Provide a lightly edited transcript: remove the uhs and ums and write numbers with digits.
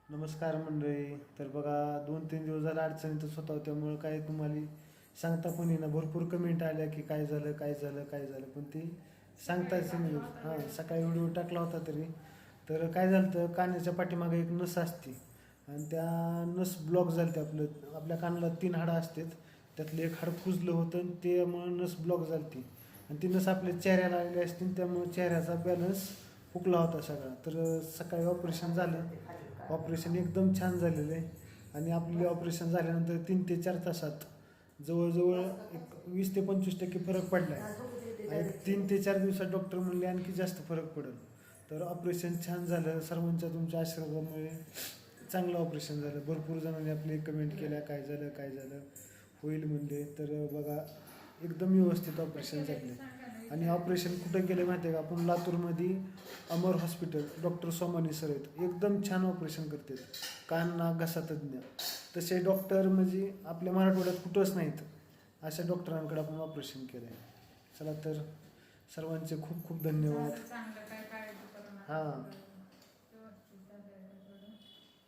नमस्कार मंडळी. तर बघा 2-3 दिवस झाले अडचणीतच होता, त्यामुळं काय तुम्हाला सांगता पण येईना. भरपूर कमेंट आल्या की काय झालं काय झालं काय झालं, पण ती सांगताच नाही. हां, सकाळी व्हिडिओ टाकला होता तरी. तर काय झालं तर कानाच्या पाठीमागे एक नस असते आणि त्या नस ब्लॉक झाली. ते आपल्या कानाला 3 हाडं असतात, त्यातलं एक हाड कुजलं होतं आणि त्यामुळं नस ब्लॉक झाली ती. आणि ती नस आपल्या चेहऱ्याला आलेली असते, त्यामुळे चेहऱ्याचा बॅलन्स फुकला होता सगळा. तर सकाळी ऑपरेशन झालं. ऑपरेशन एकदम छान झालेलं आहे आणि आपले ऑपरेशन झाल्यानंतर 3 ते 4 तासात जवळजवळ एक 20 ते 25% फरक पडला आहे. आणि 3 ते 4 दिवसात डॉक्टर म्हणले आणखी जास्त फरक पडेल. तर ऑपरेशन छान झालं. सर्वांच्या तुमच्या आशीर्वादामुळे चांगलं ऑपरेशन झालं. भरपूर जणांनी आपले कमेंट केल्या, काय झालं काय झालं, होईल म्हणले. तर बघा, एकदम व्यवस्थित ऑपरेशन झाले. आणि ऑपरेशन कुठं केलं माहिती आहे का? आपण लातूरमध्ये अमर हॉस्पिटल, डॉक्टर सोमानी सर आहेत, एकदम छान ऑपरेशन करतात. कान नाक घसा तज्ज्ञ. तसे डॉक्टर म्हणजे आपल्या मराठवाड्यात कुठंच नाहीत. अशा डॉक्टरांकडे आपण ऑपरेशन केलं आहे. चला तर सर्वांचे खूप खूप धन्यवाद. हां.